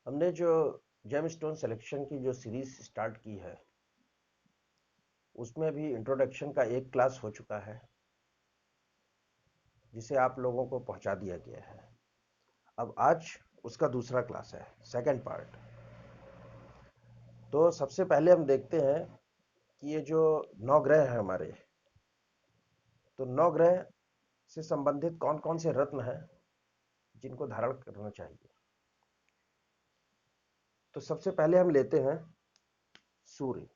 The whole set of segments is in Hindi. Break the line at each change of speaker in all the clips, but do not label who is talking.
हमने जो जेमस्टोन सिलेक्शन की जो सीरीज स्टार्ट की है उसमें भी इंट्रोडक्शन का एक क्लास हो चुका है जिसे आप लोगों को पहुंचा दिया गया है। अब आज उसका दूसरा क्लास है, सेकंड पार्ट। तो सबसे पहले हम देखते हैं कि ये जो नौ ग्रह हैं हमारे, तो नौ ग्रह से संबंधित कौन कौन से रत्न हैं जिनको धारण करना चाहिए। तो सबसे पहले हम लेते हैं सूर्य।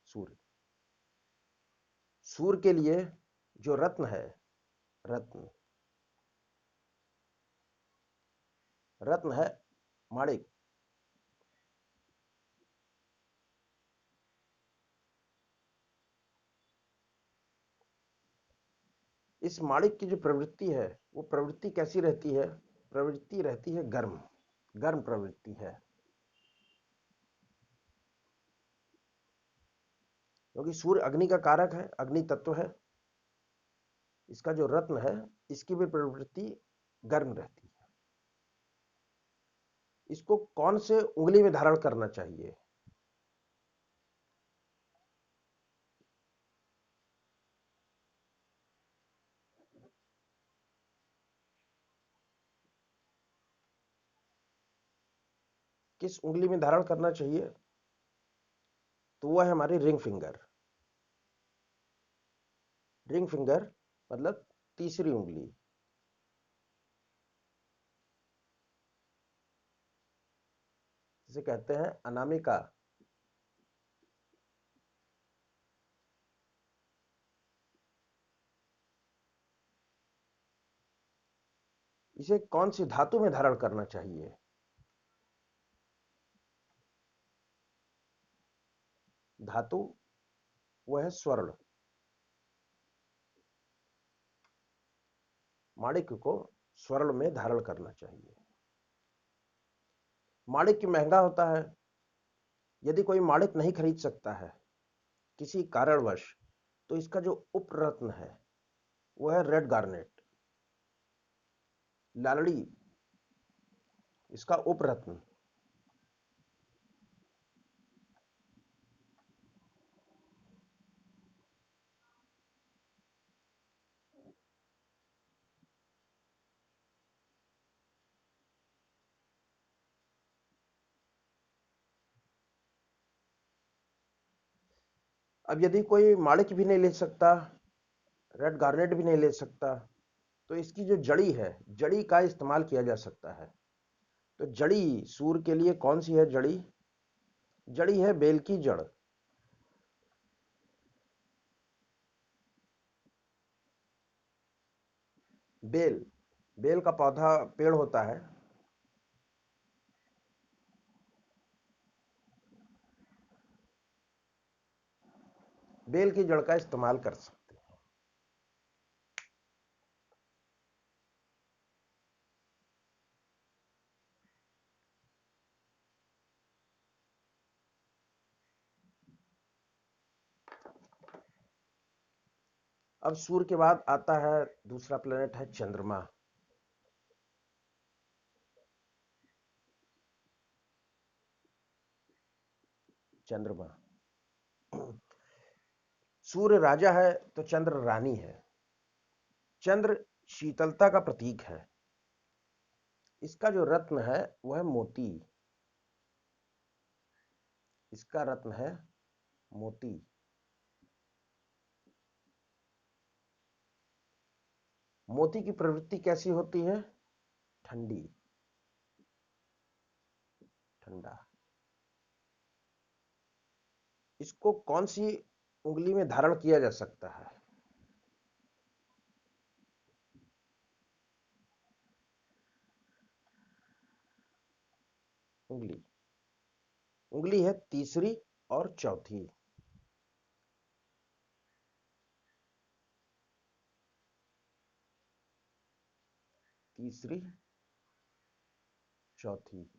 सूर्य सूर्य के लिए जो रत्न है, रत्न रत्न है माणिक। इस माणिक की जो प्रवृत्ति है वो प्रवृत्ति कैसी रहती है? प्रवृत्ति रहती है गर्म, गर्म प्रवृत्ति है, क्योंकि सूर्य अग्नि का कारक है, अग्नि तत्व है। इसका जो रत्न है इसकी भी प्रवृत्ति गर्म रहती है। इसको कौन से उंगली में धारण करना चाहिए? किस उंगली में धारण करना चाहिए? तो वह है हमारी रिंग फिंगर। रिंग फिंगर मतलब तीसरी उंगली। जिसे कहते हैं अनामिका। इसे कौन सी धातु में धारण करना चाहिए? धातु वह है स्वर्ण। माणिक को स्वर्ण में धारण करना चाहिए। माणिक महंगा होता है। यदि कोई माणिक नहीं खरीद सकता है किसी कारणवश, तो इसका जो उपरत्न है वो है रेड गार्नेट, लालड़ी, इसका उपरत्न। अब यदि कोई माणिक भी नहीं ले सकता, रेड गार्नेट भी नहीं ले सकता, तो इसकी जो जड़ी है, जड़ी का इस्तेमाल किया जा सकता है। तो जड़ी सूर्य के लिए कौन सी है? जड़ी जड़ी है बेल की जड़। बेल, बेल का पौधा पेड़ होता है। बेल की जड़ का इस्तेमाल कर सकते हैं। अब सूर्य के बाद आता है दूसरा प्लेनेट है चंद्रमा। चंद्रमा, सूर्य राजा है तो चंद्र रानी है। चंद्र शीतलता का प्रतीक है। इसका जो रत्न है वह है मोती। इसका रत्न है मोती। मोती की प्रवृत्ति कैसी होती है? ठंडी, ठंडा। इसको कौन सी उंगली में धारण किया जा सकता है? उंगली उंगली है तीसरी और चौथी। तीसरी, चौथी।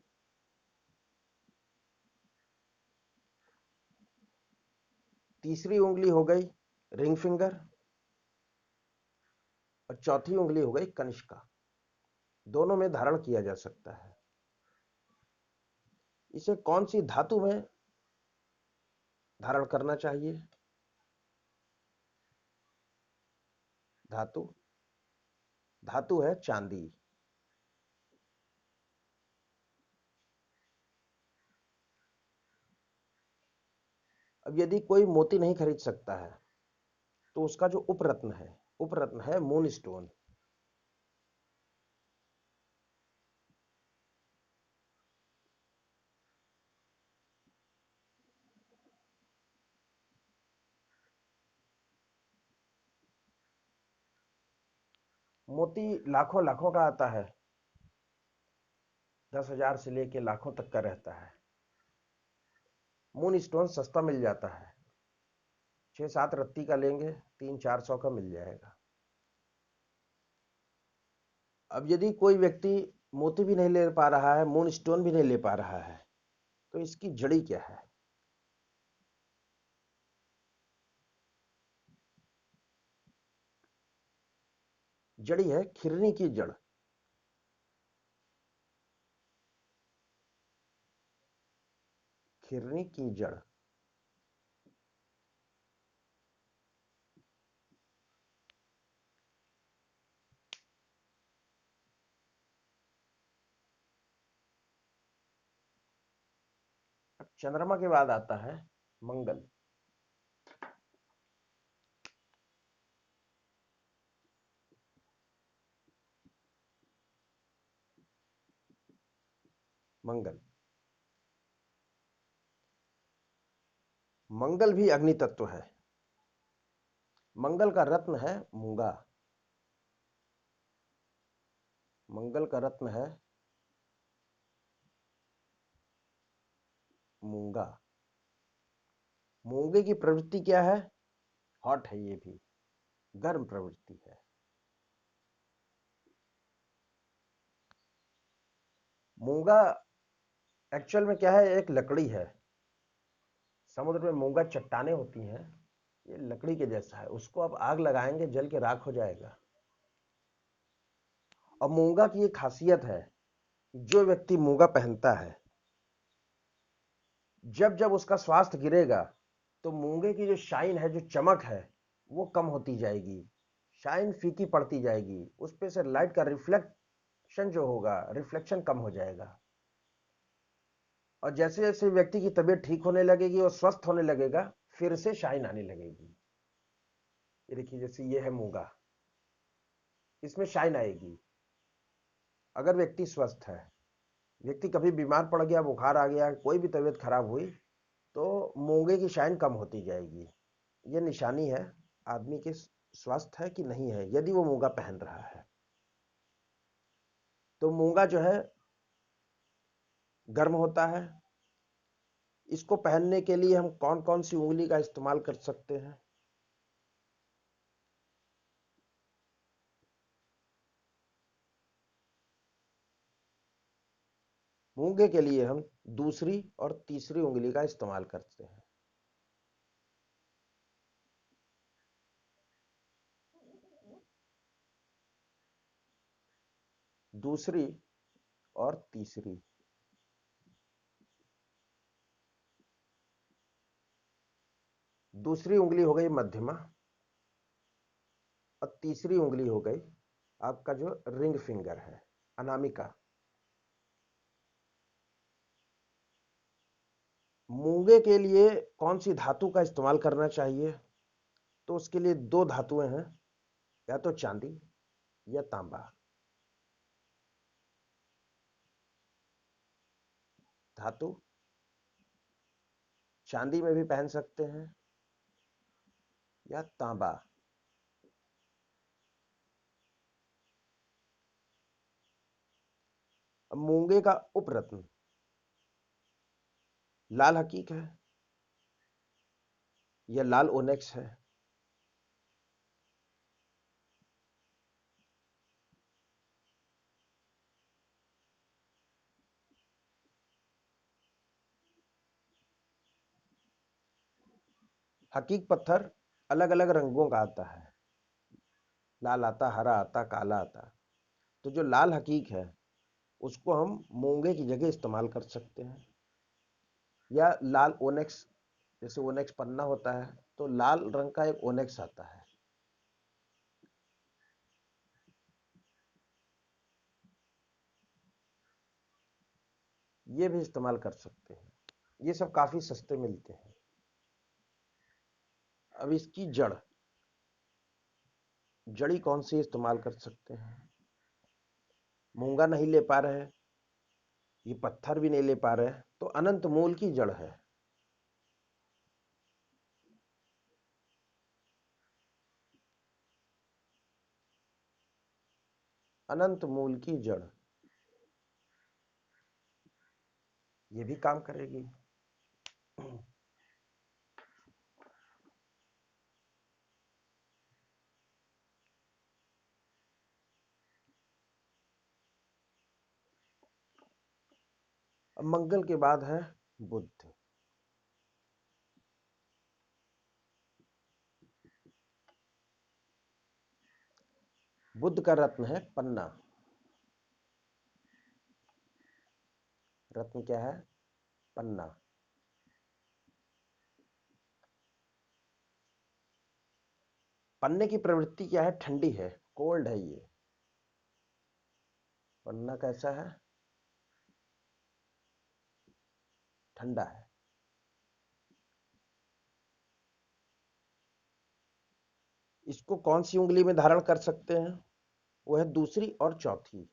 तीसरी उंगली हो गई रिंग फिंगर, और चौथी उंगली हो गई कनिष्का। दोनों में धारण किया जा सकता है। इसे कौन सी धातु में धारण करना चाहिए? धातु धातु है चांदी। अब यदि कोई मोती नहीं खरीद सकता है तो उसका जो उपरत्न है मून स्टोन। मोती लाखों लाखों का आता है, 10,000 से लेके लाखों तक का रहता है। मून स्टोन सस्ता मिल जाता है, 6-7 रत्ती का लेंगे 300-400 का मिल जाएगा। अब यदि कोई व्यक्ति मोती भी नहीं ले पा रहा है, मून स्टोन भी नहीं ले पा रहा है, तो इसकी जड़ी क्या है? जड़ी है खिरनी की जड़। खिरनी की जड़। अब चंद्रमा के बाद आता है मंगल। मंगल मंगल भी अग्नि तत्व है। मंगल का रत्न है मूंगा। मंगल का रत्न है मूंगा। मूंगे की प्रवृत्ति क्या है? हॉट है, ये भी गर्म प्रवृत्ति है। मूंगा एक्चुअल में क्या है? एक लकड़ी है। समुद्र में मूंगा चट्टानें होती हैं, ये लकड़ी के जैसा है। उसको आप आग लगाएंगे जल के राख हो जाएगा। और मूंगा की एक खासियत है, जो व्यक्ति मूंगा पहनता है, जब जब उसका स्वास्थ्य गिरेगा तो मूंगे की जो शाइन है, जो चमक है, वो कम होती जाएगी, शाइन फीकी पड़ती जाएगी, उस पे से लाइट का रिफ्लेक्शन जो होगा, रिफ्लेक्शन कम हो जाएगा। और जैसे जैसे व्यक्ति की तबीयत ठीक होने लगेगी और स्वस्थ होने लगेगा, फिर से शाइन आने लगेगी। ये देखिए, जैसे ये है मूंगा, इसमें शाइन आएगी अगर व्यक्ति स्वस्थ है। व्यक्ति कभी बीमार पड़ गया, बुखार आ गया, कोई भी तबीयत खराब हुई, तो मूंगे की शाइन कम होती जाएगी। ये निशानी है आदमी के स्वस्थ है कि नहीं है, यदि वो मूंगा पहन रहा है। तो मूंगा जो है गर्म होता है। इसको पहनने के लिए हम कौन कौन सी उंगली का इस्तेमाल कर सकते हैं? मूंगे के लिए हम दूसरी और तीसरी उंगली का इस्तेमाल करते हैं। दूसरी और तीसरी। दूसरी उंगली हो गई मध्यमा, और तीसरी उंगली हो गई आपका जो रिंग फिंगर है, अनामिका। मूंगे के लिए कौन सी धातु का इस्तेमाल करना चाहिए? तो उसके लिए दो धातुएं हैं, या तो चांदी या तांबा। धातु चांदी में भी पहन सकते हैं या तांबा। अब मूंगे का उपरत्न लाल हकीक है या लाल ओनेक्स है? हकीक पत्थर अलग अलग रंगों का आता है। लाल आता, हरा आता, काला आता। तो जो लाल हकीक है उसको हम मूंगे की जगह इस्तेमाल कर सकते हैं, या लाल ओनेक्स, जैसे ओनेक्स पन्ना होता है तो लाल रंग का एक ओनेक्स आता है। ये भी इस्तेमाल कर सकते हैं, ये सब काफी सस्ते मिलते हैं। अब इसकी जड़ी कौन सी इस्तेमाल कर सकते हैं? मूंगा नहीं ले पा रहे, ये पत्थर भी नहीं ले पा रहे, तो अनंत मूल की जड़ है। अनंत मूल की जड़, ये भी काम करेगी। अब मंगल के बाद है बुध। बुध का रत्न है पन्ना। रत्न क्या है? पन्ना। पन्ने की प्रवृत्ति क्या है? ठंडी है, कोल्ड है ये। पन्ना कैसा है? ठंडा है। इसको कौन सी उंगली में धारण कर सकते हैं? वो है दूसरी और चौथी।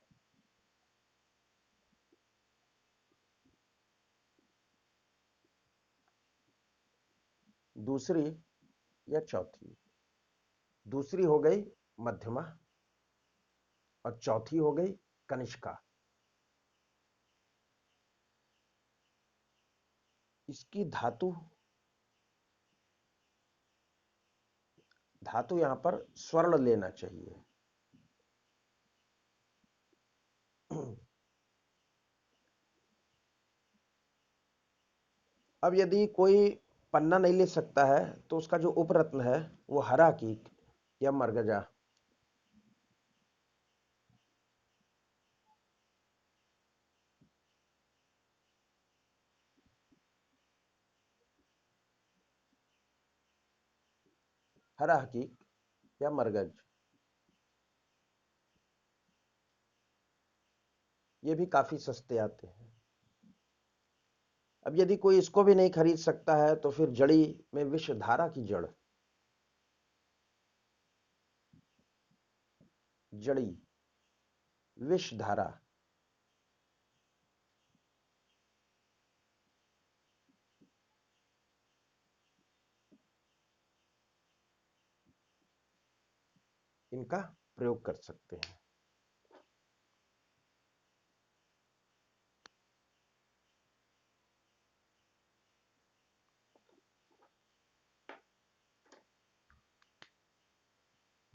दूसरी या चौथी। दूसरी हो गई मध्यमा और चौथी हो गई कनिष्का। इसकी धातु, धातु यहां पर स्वर्ण लेना चाहिए। अब यदि कोई पन्ना नहीं ले सकता है तो उसका जो उपरत्न है वो हरा कीक या मरगजा। हरा हकीक या मरगज, ये भी काफी सस्ते आते हैं। अब यदि कोई इसको भी नहीं खरीद सकता है तो फिर जड़ी में विषधारा की जड़, जड़ी विषधारा, इनका प्रयोग कर सकते हैं।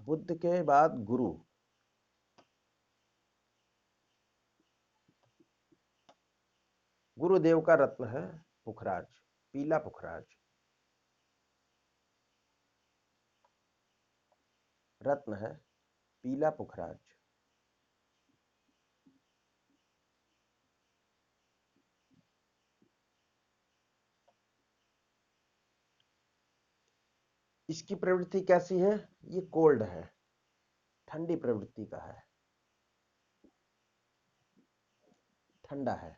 बुद्ध के बाद गुरु। गुरुदेव का रत्न है पुखराज, पीला पुखराज। रत्न है पीला पुखराज। इसकी प्रवृत्ति कैसी है? ये कोल्ड है, ठंडी प्रवृत्ति का है, ठंडा है।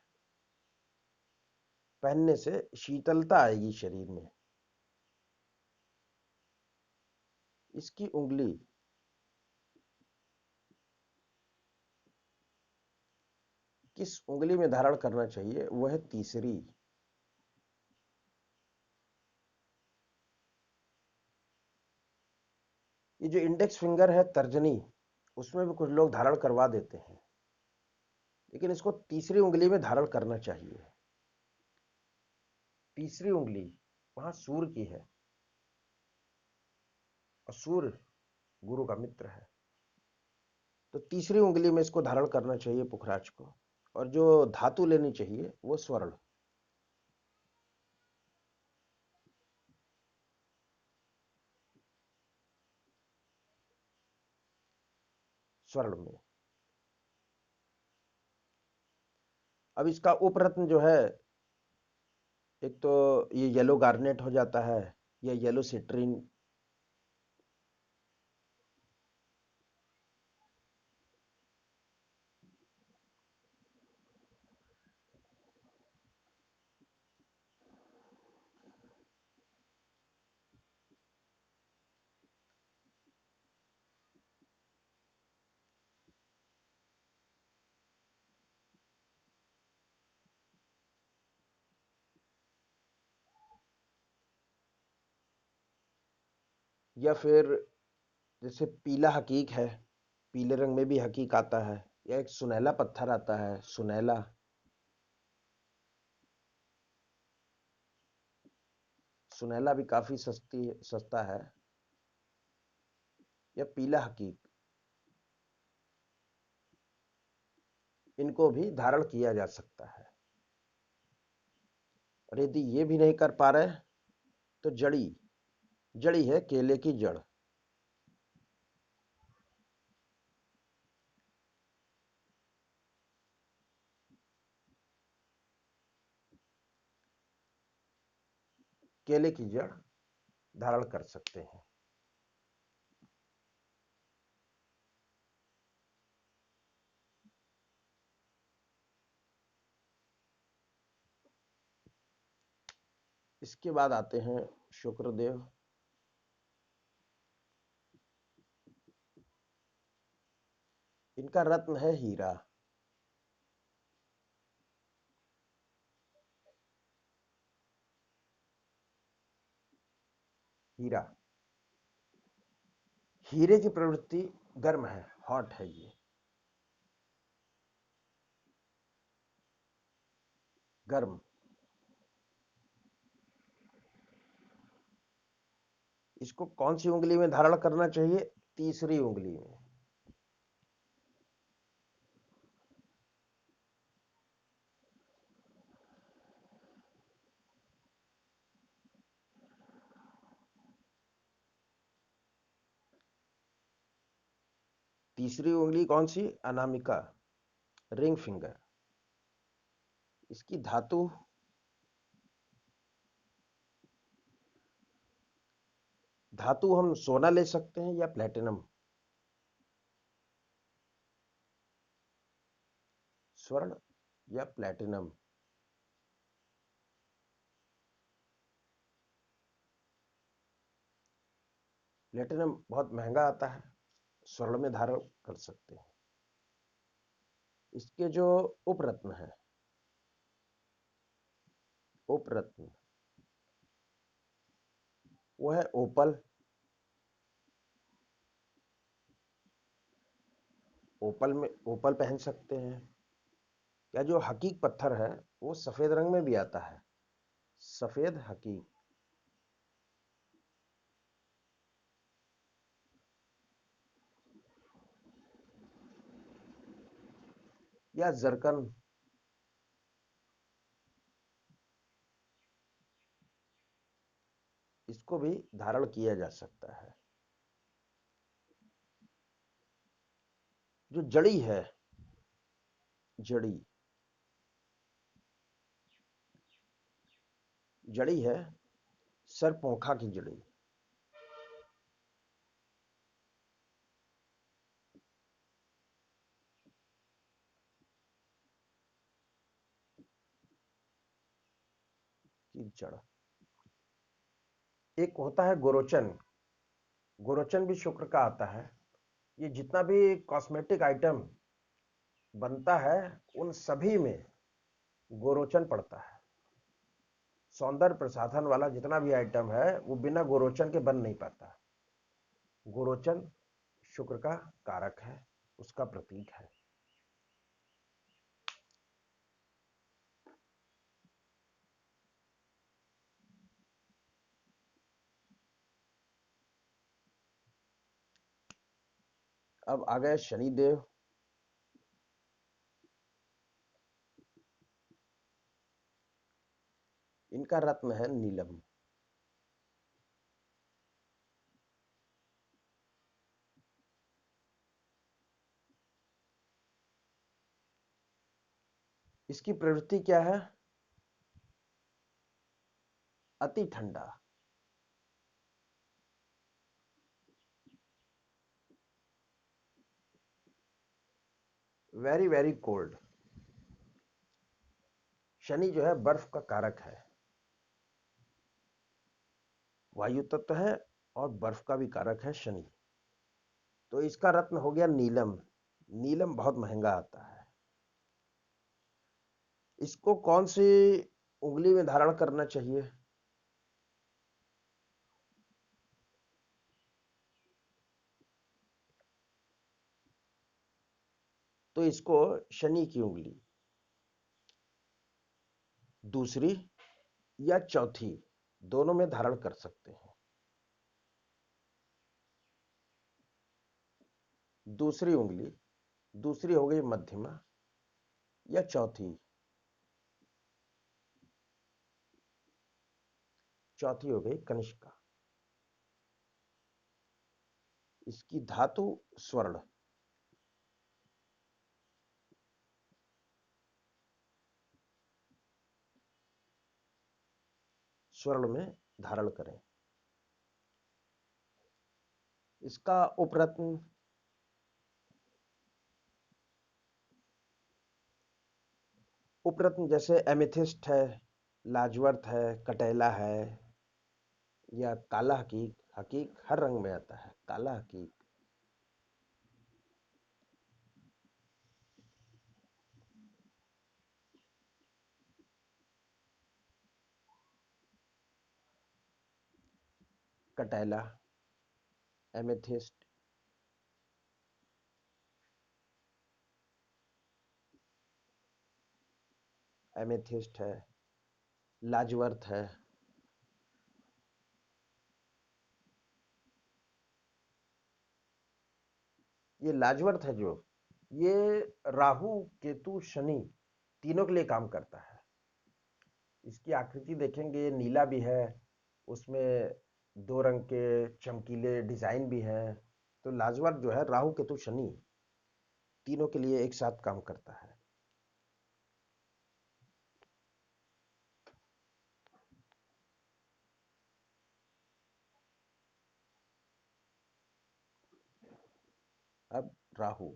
पहनने से शीतलता आएगी शरीर में। इसकी उंगली किस उंगली में धारण करना चाहिए? वो है तीसरी। ये जो इंडेक्स फिंगर है तर्जनी, उसमें भी कुछ लोग धारण करवा देते हैं, लेकिन इसको तीसरी उंगली में धारण करना चाहिए। तीसरी उंगली वहां सूर्य की है और सूर्य गुरु का मित्र है, तो तीसरी उंगली में इसको धारण करना चाहिए पुखराज को। और जो धातु लेनी चाहिए वो स्वर्ण। स्वर्ण में। अब इसका उपरत्न जो है, एक तो ये येलो गार्नेट हो जाता है, या येलो सिट्रीन। या फिर जैसे पीला हकीक है, पीले रंग में भी हकीक आता है, या एक सुनहला पत्थर आता है, सुनहला। सुनहला भी काफी सस्ता है। या पीला हकीक, इनको भी धारण किया जा सकता है। और यदि ये भी नहीं कर पा रहे, तो जड़ी, जड़ी है केले की जड़। केले की जड़ धारण कर सकते हैं। इसके बाद आते हैं शुक्रदेव। इनका रत्न है हीरा। हीरा, हीरे की प्रवृत्ति गर्म है, हॉट है ये। गर्म। इसको कौन सी उंगली में धारण करना चाहिए? तीसरी उंगली में। तीसरी उंगली कौन सी? Anamika, ring finger. इसकी धातु, धातु हम सोना ले सकते हैं या प्लेटिनम। स्वर्ण या प्लेटिनम। प्लेटिनम बहुत महंगा आता है, स्वर्ण में धारण कर सकते हैं। इसके जो उपरत्न है, उपरत्न, वो है ओपल। ओपल में ओपल पहन सकते हैं। या जो हकीक पत्थर है, वो सफेद रंग में भी आता है, सफेद हकीक। या जरकन, इसको भी धारण किया जा सकता है। जो जड़ी है, जड़ी, जड़ी है सरपोंखा की जड़ी। की जड़। एक होता है गोरोचन। गोरोचन भी शुक्र का आता है। ये जितना भी कॉस्मेटिक आइटम बनता है, उन सभी में गोरोचन पड़ता है। सौंदर्य प्रसाधन वाला जितना भी आइटम है, वो बिना गोरोचन के बन नहीं पाता। गोरोचन शुक्र का कारक है, उसका प्रतीक है। अब आ गए शनिदेव। इनका रत्न है नीलम। इसकी प्रवृत्ति क्या है? अति ठंडा। Very very cold. शनि जो है बर्फ का कारक है, वायु तत्व है और बर्फ का भी कारक है शनि। तो इसका रत्न हो गया नीलम। नीलम बहुत महंगा आता है। इसको कौन सी उंगली में धारण करना चाहिए? तो इसको शनि की उंगली, दूसरी या चौथी, दोनों में धारण कर सकते हैं। दूसरी उंगली, दूसरी हो गई मध्यमा, या चौथी, चौथी हो गई कनिष्का। इसकी धातु स्वर्ण। स्वर्ण में धारण करें। इसका उपरत्न, उपरत्न जैसे एमेथिस्ट है, लाजवर्थ है, कटैला है, या काला हकीक। हकीक हर रंग में आता है, काला हकीक। कटैला, एमेथिस्ट, एमेथिस्ट है, लाजवर्थ है। ये लाजवर्थ है जो, ये राहु केतु शनि तीनों के लिए काम करता है। इसकी आकृति देखेंगे, ये नीला भी है, उसमें दो रंग के चमकीले डिजाइन भी हैं। तो लाजवर्थ जो है राहु केतु शनि तीनों के लिए एक साथ काम करता है। अब राहु,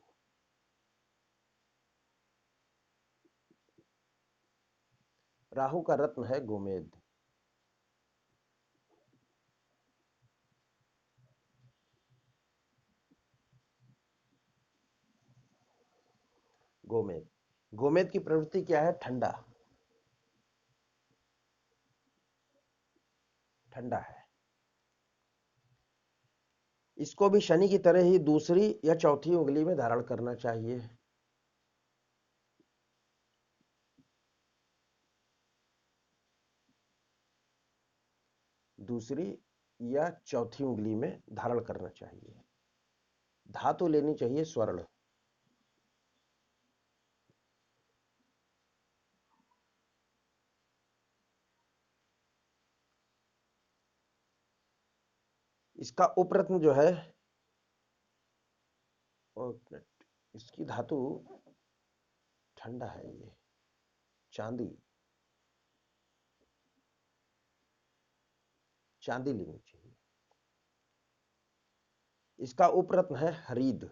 राहु का रत्न है गोमेद। गोमेद, गोमेद की प्रवृत्ति क्या है? ठंडा, ठंडा है। इसको भी शनि की तरह ही दूसरी या चौथी उंगली में धारण करना चाहिए। दूसरी या चौथी उंगली में धारण करना चाहिए। धातु लेनी चाहिए स्वर्ण। इसका उपरत्न जो है, इसकी धातु ठंडा है, ये चांदी, चांदी लेनी चाहिए। इसका उपरत्न है हरीद।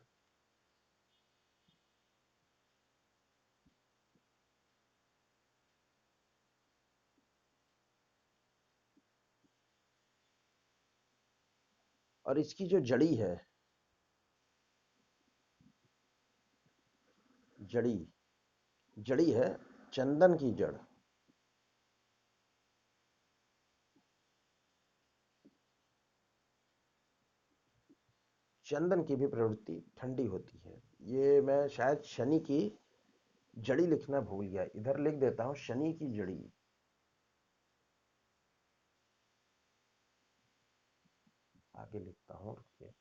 और इसकी जो जड़ी है, जड़ी, जड़ी है चंदन की जड़। चंदन की भी प्रवृत्ति ठंडी होती है। ये मैं शायद शनि की जड़ी लिखना भूल गया, इधर लिख देता हूं शनि की जड़ी। आगे लिखता हूं, रुकिए।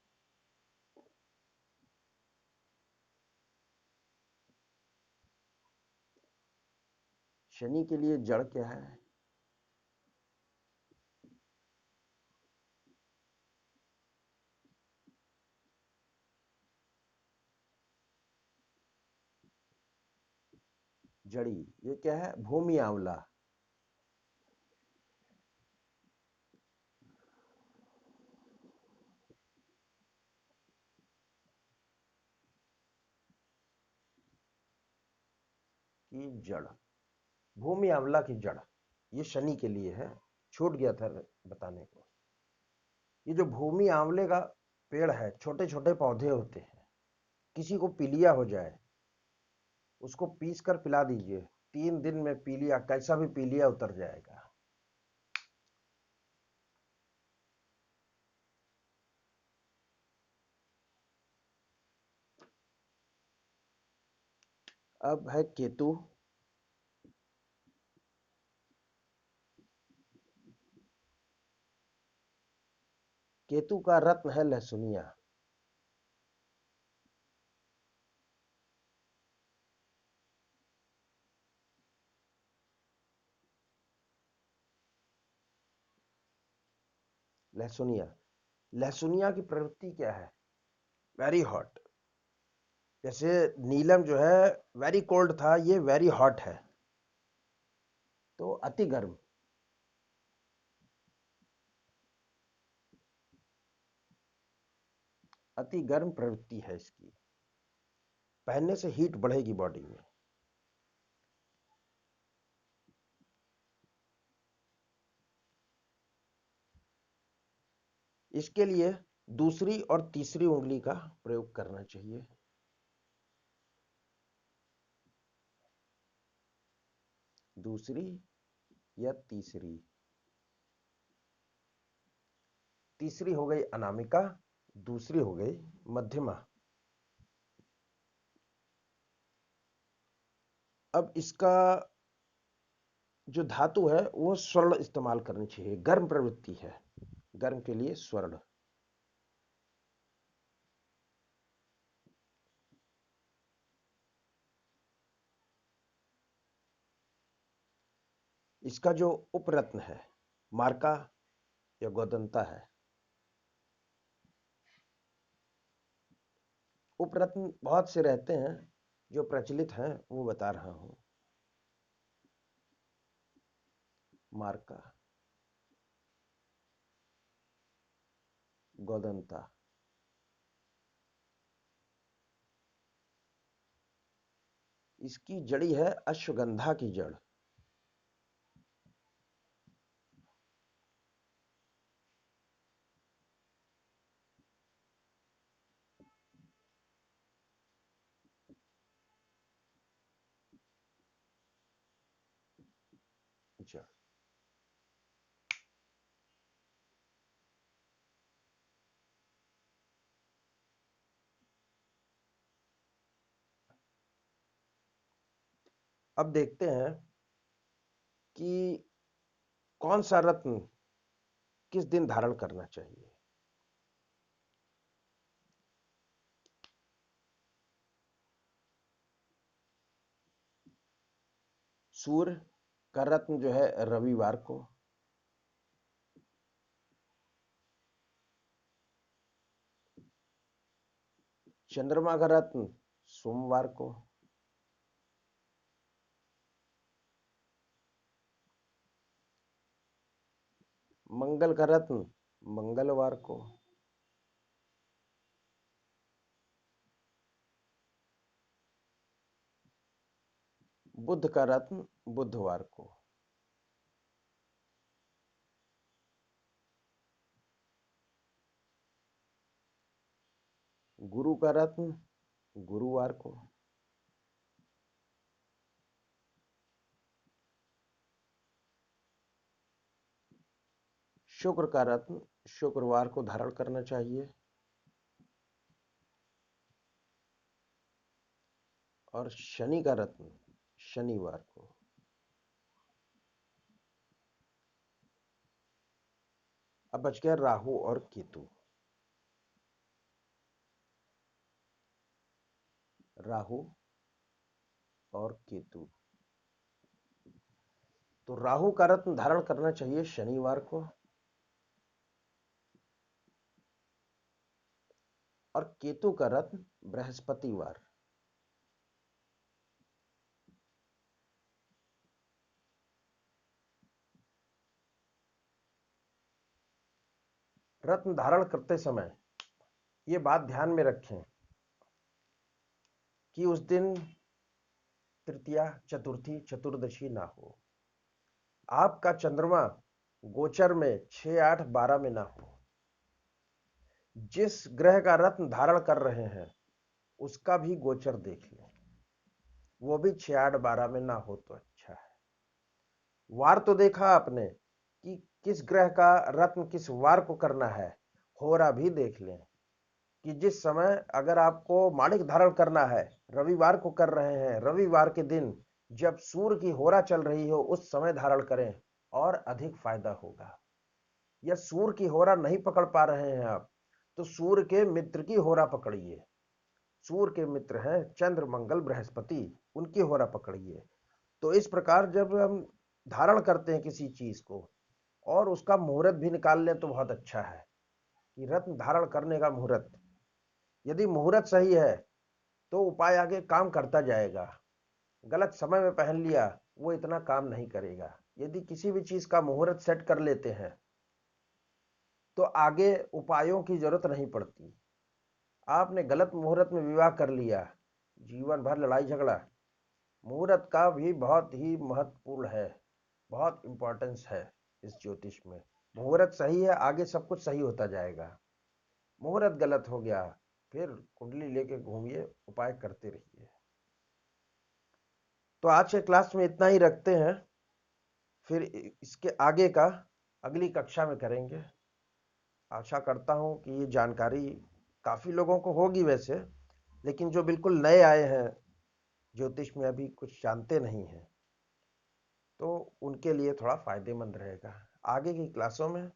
शनि के लिए जड़ क्या है? जड़ी, ये क्या है? भूमि आंवला। की जड़, भूमि आंवला की जड़, ये शनि के लिए है, छूट गया था बताने को। ये जो भूमि आंवले का पेड़ है, छोटे छोटे पौधे होते हैं, किसी को पीलिया हो जाए उसको पीस कर पिला दीजिए, 3 दिन में पीलिया, कैसा भी पीलिया उतर जाएगा। अब है केतु। केतु का रत्न है लहसुनिया। लहसुनिया, लहसुनिया की प्रवृत्ति क्या है? Very hot. जैसे नीलम जो है वेरी कोल्ड था, ये वेरी हॉट है, तो अति गर्म। अति गर्म प्रवृत्ति है इसकी, पहनने से हीट बढ़ेगी बॉडी में। इसके लिए दूसरी और तीसरी उंगली का प्रयोग करना चाहिए। दूसरी या तीसरी। तीसरी हो गई अनामिका, दूसरी हो गई मध्यमा। अब इसका जो धातु है वो स्वर्ण इस्तेमाल करनी चाहिए, गर्म प्रवृत्ति है, गर्म के लिए स्वर्ण। इसका जो उपरत्न है, मार्का या गोदंता है। उपरत्न बहुत से रहते हैं, जो प्रचलित हैं वो बता रहा हूं। मार्का, गोदंता। इसकी जड़ी है अश्वगंधा की जड़। जड़। अब देखते हैं कि कौन सा रत्न किस दिन धारण करना चाहिए। सूर्य का रत्न जो है रविवार को। चंद्रमा का रत्न सोमवार को। मंगल का रत्न मंगलवार को। बुध का रत्न बुधवार को। गुरु का रत्न गुरुवार को। शुक्र का रत्न शुक्रवार को धारण करना चाहिए। और शनि का रत्न शनिवार को। अब बच गया राहु और केतु। राहु और केतु, तो राहु का रत्न धारण करना चाहिए शनिवार को, और केतु का रत्न बृहस्पतिवार। रत्न धारण करते समय ये बात ध्यान में रखें कि उस दिन तृतीया, चतुर्थी, चतुर्दशी ना हो। आपका चंद्रमा गोचर में 6, 8, 12 में ना हो। जिस ग्रह का रत्न धारण कर रहे हैं उसका भी गोचर देख लें, वो भी 6, 8, 12 में ना हो तो अच्छा है। वार तो देखा आपने कि किस ग्रह का रत्न किस वार को करना है, होरा भी देख लें कि जिस समय अगर आपको माणिक धारण करना है, रविवार को कर रहे हैं, रविवार के दिन जब सूर्य की होरा चल रही हो उस समय धारण करें और अधिक फायदा होगा। या सूर्य की होरा नहीं पकड़ पा रहे हैं आप, तो सूर्य के मित्र की होरा पकड़िए। सूर्य के मित्र हैं चंद्र, मंगल, बृहस्पति, उनकी होरा पकड़िए। तो इस प्रकार जब हम धारण करते हैं किसी चीज को और उसका मुहूर्त भी निकाल लें तो बहुत अच्छा है कि रत्न धारण करने का मुहूर्त। यदि मुहूर्त सही है तो उपाय आगे काम करता जाएगा। गलत समय में पहन लिया वो इतना काम नहीं करेगा। यदि किसी भी चीज का मुहूर्त सेट कर लेते हैं तो आगे उपायों की जरूरत नहीं पड़ती। आपने गलत मुहूर्त में विवाह कर लिया, जीवन भर लड़ाई झगड़ा। मुहूर्त का भी बहुत ही महत्वपूर्ण है, बहुत इंपॉर्टेंस है इस ज्योतिष में। मुहूर्त सही है, आगे सब कुछ सही होता जाएगा। मुहूर्त गलत हो गया, फिर कुंडली लेके घूमिए, उपाय करते रहिए। तो आज के क्लास में इतना ही रखते हैं, फिर इसके आगे का अगली कक्षा में करेंगे। आशा करता हूं कि ये जानकारी काफी लोगों को होगी वैसे, लेकिन जो बिल्कुल नए आए हैं ज्योतिष में, अभी कुछ जानते नहीं हैं, तो उनके लिए थोड़ा फायदेमंद रहेगा। आगे की क्लासों में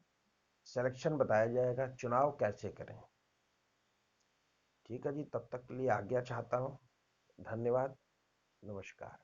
सिलेक्शन बताया जाएगा, चुनाव कैसे करें। ठीक है जी, तब तक के लिए आज्ञा चाहता हूँ। धन्यवाद, नमस्कार।